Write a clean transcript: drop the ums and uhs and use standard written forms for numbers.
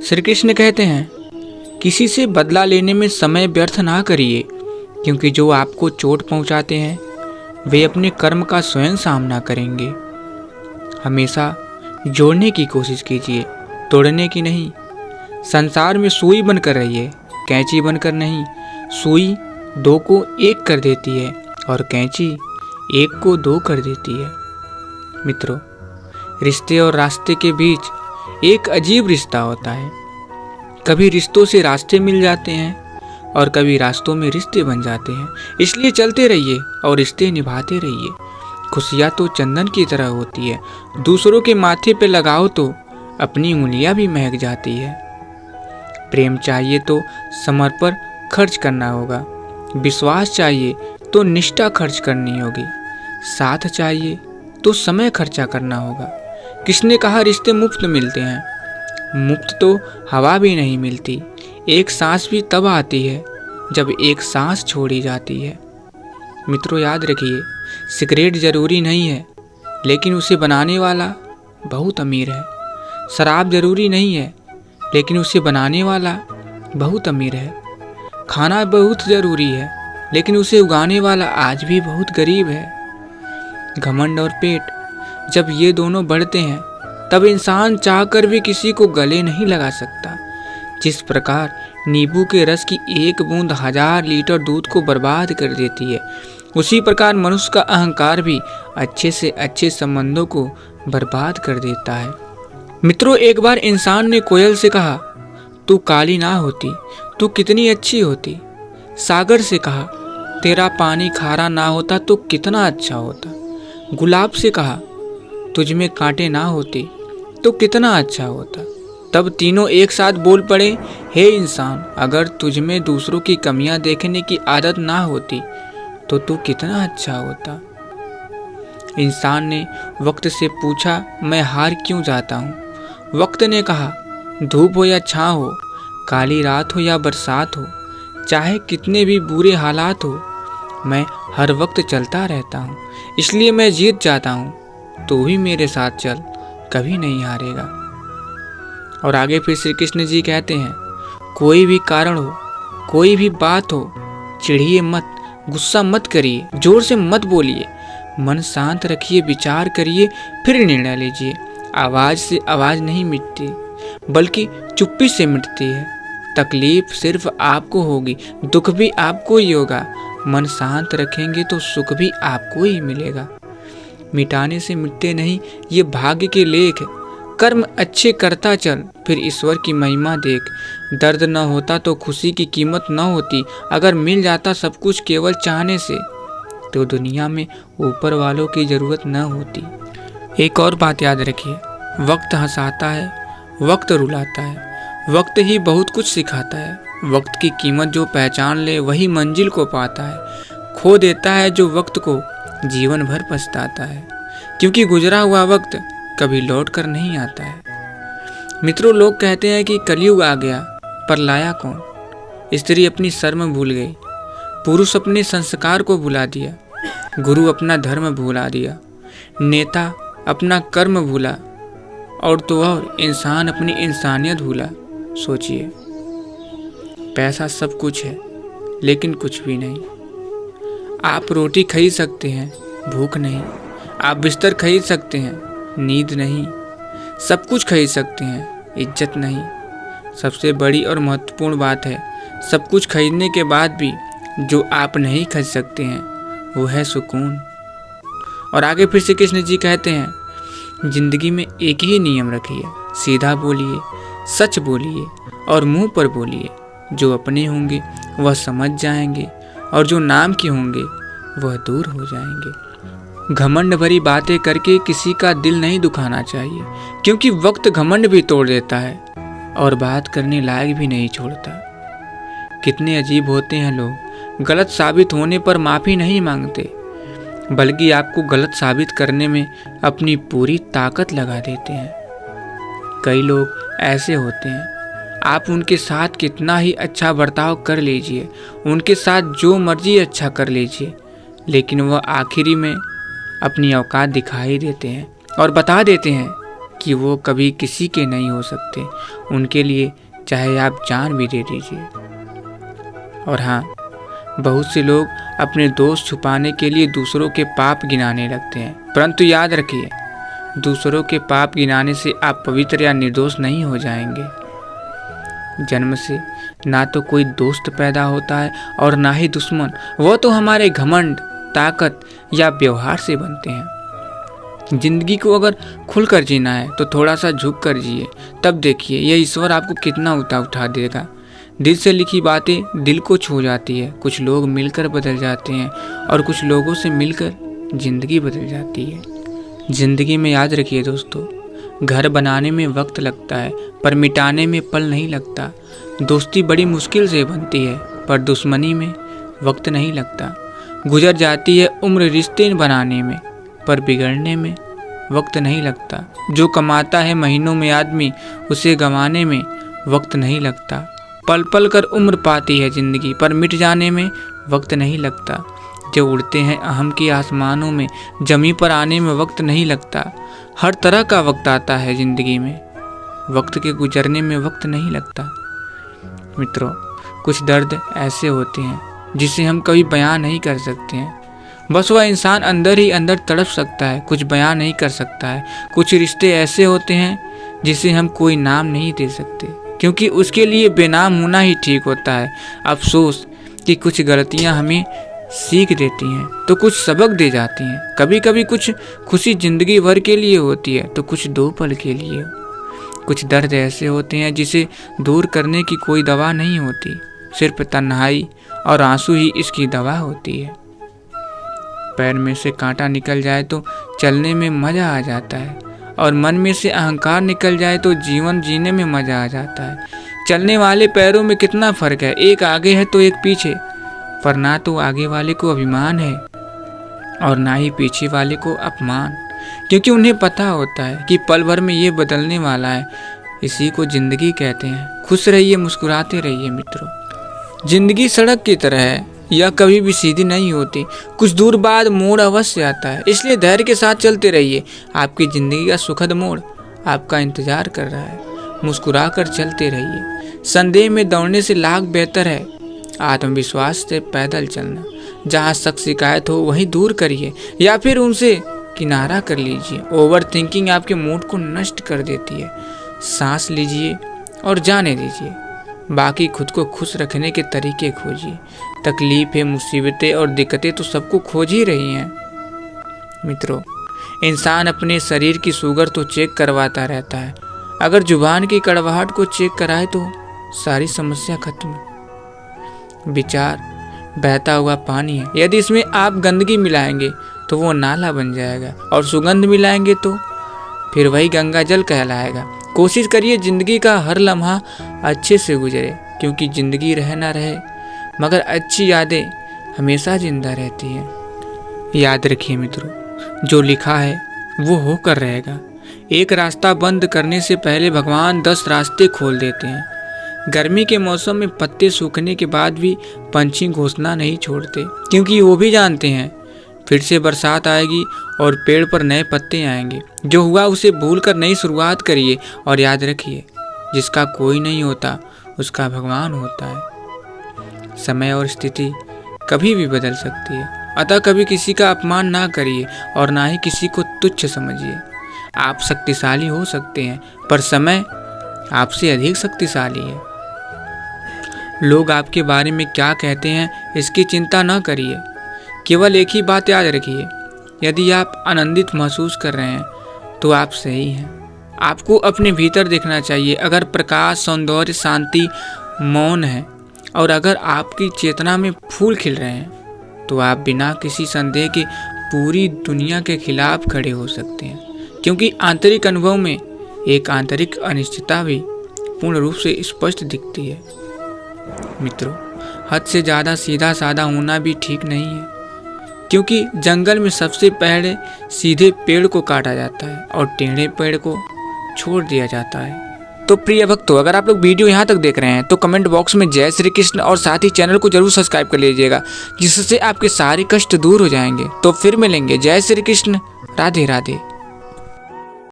श्री कृष्ण कहते हैं, किसी से बदला लेने में समय व्यर्थ ना करिए, क्योंकि जो आपको चोट पहुंचाते हैं वे अपने कर्म का स्वयं सामना करेंगे। हमेशा जोड़ने की कोशिश कीजिए, तोड़ने की नहीं। संसार में सुई बनकर रहिए, कैंची बनकर नहीं। सुई दो को एक कर देती है और कैंची एक को दो कर देती है। मित्रों, रिश्ते और रास्ते के बीच एक अजीब रिश्ता होता है। कभी रिश्तों से रास्ते मिल जाते हैं और कभी रास्तों में रिश्ते बन जाते हैं। इसलिए चलते रहिए और रिश्ते निभाते रहिए। खुशियाँ तो चंदन की तरह होती है, दूसरों के माथे पे लगाओ तो अपनी उंगलियां भी महक जाती है। प्रेम चाहिए तो समर्पण खर्च करना होगा, विश्वास चाहिए तो निष्ठा खर्च करनी होगी, साथ चाहिए तो समय खर्चा करना होगा। किसने कहा रिश्ते मुफ्त मिलते हैं? मुफ्त तो हवा भी नहीं मिलती। एक सांस भी तब आती है जब एक सांस छोड़ी जाती है। मित्रों, याद रखिए, सिगरेट जरूरी नहीं है लेकिन उसे बनाने वाला बहुत अमीर है। शराब जरूरी नहीं है लेकिन उसे बनाने वाला बहुत अमीर है। खाना बहुत जरूरी है लेकिन उसे उगाने वाला आज भी बहुत गरीब है। घमंड और पेट, जब ये दोनों बढ़ते हैं तब इंसान चाहकर भी किसी को गले नहीं लगा सकता। जिस प्रकार नींबू के रस की एक बूंद 1000 लीटर दूध को बर्बाद कर देती है, उसी प्रकार मनुष्य का अहंकार भी अच्छे से अच्छे संबंधों को बर्बाद कर देता है। मित्रों, एक बार इंसान ने कोयल से कहा, तू काली ना होती तो कितनी अच्छी होती। सागर से कहा, तेरा पानी खारा ना होता तो कितना अच्छा होता। गुलाब से कहा, तुझ में कांटे ना होते तो कितना अच्छा होता। तब तीनों एक साथ बोल पड़े, हे इंसान, अगर तुझ में दूसरों की कमियां देखने की आदत ना होती तो तू कितना अच्छा होता। इंसान ने वक्त से पूछा, मैं हार क्यों जाता हूँ? वक्त ने कहा, धूप हो या छाँव हो, काली रात हो या बरसात हो, चाहे कितने भी बुरे हालात हो, मैं हर वक्त चलता रहता हूँ, इसलिए मैं जीत जाता हूँ। तू भी मेरे साथ चल, कभी नहीं हारेगा। और आगे फिर श्री कृष्ण जी कहते हैं, कोई भी कारण हो, कोई भी बात हो, चिढ़िए मत, गुस्सा मत करिए, जोर से मत बोलिए, मन शांत रखिए, विचार करिए, फिर निर्णय लीजिए। आवाज से आवाज नहीं मिटती बल्कि चुप्पी से मिटती है। तकलीफ सिर्फ आपको होगी, दुख भी आपको ही होगा। मन शांत रखेंगे तो सुख भी आपको ही मिलेगा। मिटाने से मिटते नहीं, ये भाग्य के लेख। कर्म अच्छे करता चल, फिर ईश्वर की महिमा देख। दर्द न होता तो खुशी की कीमत न होती। अगर मिल जाता सब कुछ केवल चाहने से तो दुनिया में ऊपर वालों की जरूरत न होती। एक और बात याद रखिए, वक्त हंसाता है, वक्त रुलाता है, वक्त ही बहुत कुछ सिखाता है। वक्त की कीमत जो पहचान ले वही मंजिल को पाता है। खो देता है जो वक्त को जीवन भर पछताता है, क्योंकि गुजरा हुआ वक्त कभी लौट कर नहीं आता है। मित्रों, लोग कहते हैं कि कलयुग आ गया, पर लाया कौन? स्त्री अपनी शर्म भूल गई, पुरुष अपने संस्कार को भुला दिया, गुरु अपना धर्म भुला दिया, नेता अपना कर्म भूला और तो और इंसान अपनी इंसानियत भूला। सोचिए, पैसा सब कुछ है लेकिन कुछ भी नहीं। आप रोटी खरीद सकते हैं, भूख नहीं। आप बिस्तर खरीद सकते हैं, नींद नहीं। सब कुछ खरीद सकते हैं, इज्जत नहीं। सबसे बड़ी और महत्वपूर्ण बात है, सब कुछ खरीदने के बाद भी जो आप नहीं खरीद सकते हैं वो है सुकून। और आगे फिर श्री कृष्ण जी कहते हैं, जिंदगी में एक ही नियम रखिए, सीधा बोलिए, सच बोलिए और मुंह पर बोलिए। जो अपने होंगे वह समझ जाएंगे और जो नाम के होंगे वह दूर हो जाएंगे। घमंड भरी बातें करके किसी का दिल नहीं दुखाना चाहिए, क्योंकि वक्त घमंड भी तोड़ देता है और बात करने लायक भी नहीं छोड़ता। कितने अजीब होते हैं लोग, गलत साबित होने पर माफ़ी नहीं मांगते बल्कि आपको गलत साबित करने में अपनी पूरी ताकत लगा देते हैं। कई लोग ऐसे होते हैं, आप उनके साथ कितना ही अच्छा बर्ताव कर लीजिए, उनके साथ जो मर्जी अच्छा कर लीजिए, लेकिन वह आखिरी में अपनी औकात दिखाई देते हैं और बता देते हैं कि वो कभी किसी के नहीं हो सकते। उनके लिए चाहे आप जान भी दे दीजिए। और हाँ, बहुत से लोग अपने दोष छुपाने के लिए दूसरों के पाप गिनाने लगते हैं, परंतु याद रखिए, दूसरों के पाप गिनाने से आप पवित्र या निर्दोष नहीं हो जाएंगे। जन्म से ना तो कोई दोस्त पैदा होता है और ना ही दुश्मन। वो तो हमारे घमंड, ताकत या व्यवहार से बनते हैं। जिंदगी को अगर खुलकर जीना है तो थोड़ा सा झुक कर जिए, तब देखिए यह ईश्वर आपको कितना उठा देगा। दिल से लिखी बातें दिल को छू जाती है। कुछ लोग मिलकर बदल जाते हैं और कुछ लोगों से मिलकर जिंदगी बदल जाती है। जिंदगी में याद रखिए दोस्तों, घर बनाने में वक्त लगता है पर मिटाने में पल नहीं लगता। दोस्ती बड़ी मुश्किल से बनती है पर दुश्मनी में वक्त नहीं लगता। गुजर जाती है उम्र रिश्ते बनाने में पर बिगड़ने में वक्त नहीं लगता। जो कमाता है महीनों में आदमी, उसे गंवाने में वक्त नहीं लगता। पल पल कर उम्र पाती है जिंदगी, पर मिट जाने में वक्त नहीं लगता। जो उड़ते हैं अहम के आसमानों में, जमी पर आने में वक्त नहीं लगता। हर तरह का वक्त आता है जिंदगी में, वक्त के गुजरने में वक्त नहीं लगता। मित्रों, कुछ दर्द ऐसे होते हैं जिसे हम कभी बयां नहीं कर सकते हैं। बस वह इंसान अंदर ही अंदर तड़प सकता है, कुछ बयां नहीं कर सकता है। कुछ रिश्ते ऐसे होते हैं जिसे हम कोई नाम नहीं दे सकते, क्योंकि उसके लिए बेनाम होना ही ठीक होता है। अफसोस कि कुछ गलतियां हमें सीख देती हैं तो कुछ सबक दे जाती हैं। कभी कभी कुछ खुशी जिंदगी भर के लिए होती है तो कुछ 2 पल के लिए। कुछ दर्द ऐसे होते हैं जिसे दूर करने की कोई दवा नहीं होती, सिर्फ तन्हाई और आंसू ही इसकी दवा होती है। पैर में से कांटा निकल जाए तो चलने में मजा आ जाता है, और मन में से अहंकार निकल जाए तो जीवन जीने में मजा आ जाता है। चलने वाले पैरों में कितना फर्क है, एक आगे है तो एक पीछे, पर ना तो आगे वाले को अभिमान है और ना ही पीछे वाले को अपमान, क्योंकि उन्हें पता होता है कि पल भर में ये बदलने वाला है। इसी को जिंदगी कहते हैं। खुश रहिए, मुस्कुराते रहिए मित्रों। जिंदगी सड़क की तरह है, यह कभी भी सीधी नहीं होती। कुछ दूर बाद मोड़ अवश्य आता है, इसलिए धैर्य के साथ चलते रहिए। आपकी जिंदगी का सुखद मोड़ आपका इंतजार कर रहा है। मुस्कुरा कर चलते रहिए। संदेह में दौड़ने से लाख बेहतर है आत्मविश्वास से पैदल चलना। जहाँ शक शिकायत हो वहीं दूर करिए या फिर उनसे किनारा कर लीजिए। ओवर थिंकिंग आपके मूड को नष्ट कर देती है। सांस लीजिए और जाने दीजिए। बाकी खुद को खुश रखने के तरीके खोजिए। तकलीफें, मुसीबतें और दिक्कतें तो सबको खोज ही रही हैं। मित्रों, इंसान अपने शरीर की शुगर तो चेक करवाता रहता है, अगर जुबान की कड़वाहट को चेक कराए तो सारी समस्या खत्म। विचार बहता हुआ पानी है, यदि इसमें आप गंदगी मिलाएंगे तो वो नाला बन जाएगा, और सुगंध मिलाएंगे तो फिर वही गंगा जल कहलाएगा। कोशिश करिए जिंदगी का हर लम्हा अच्छे से गुजरे, क्योंकि जिंदगी रहे ना रहे मगर अच्छी यादें हमेशा जिंदा रहती हैं। याद रखिए मित्रों, जो लिखा है वो होकर रहेगा। एक रास्ता बंद करने से पहले भगवान 10 रास्ते खोल देते हैं। गर्मी के मौसम में पत्ते सूखने के बाद भी पंछी घोंसला नहीं छोड़ते, क्योंकि वो भी जानते हैं फिर से बरसात आएगी और पेड़ पर नए पत्ते आएंगे। जो हुआ उसे भूलकर नई शुरुआत करिए, और याद रखिए, जिसका कोई नहीं होता उसका भगवान होता है। समय और स्थिति कभी भी बदल सकती है, अतः कभी किसी का अपमान ना करिए और ना ही किसी को तुच्छ समझिए। आप शक्तिशाली हो सकते हैं, पर समय आपसे अधिक शक्तिशाली है। लोग आपके बारे में क्या कहते हैं इसकी चिंता न करिए। केवल एक ही बात याद रखिए, यदि आप आनंदित महसूस कर रहे हैं तो आप सही हैं। आपको अपने भीतर देखना चाहिए। अगर प्रकाश, सौंदर्य, शांति, मौन है, और अगर आपकी चेतना में फूल खिल रहे हैं, तो आप बिना किसी संदेह के पूरी दुनिया के खिलाफ खड़े हो सकते हैं, क्योंकि आंतरिक अनुभव में एक आंतरिक अनिश्चितता भी पूर्ण रूप से स्पष्ट दिखती है। मित्रों, हद से ज़्यादा सीधा साधा होना भी ठीक नहीं है, क्योंकि जंगल में सबसे पहले सीधे पेड़ को काटा जाता है और टेढ़े पेड़ को छोड़ दिया जाता है। तो प्रिय भक्तों, अगर आप लोग वीडियो यहाँ तक देख रहे हैं तो कमेंट बॉक्स में जय श्री कृष्ण और साथ ही चैनल को जरूर सब्सक्राइब कर लीजिएगा, जिससे आपके सारे कष्ट दूर हो जाएंगे। तो फिर मिलेंगे। जय श्री कृष्ण, राधे राधे।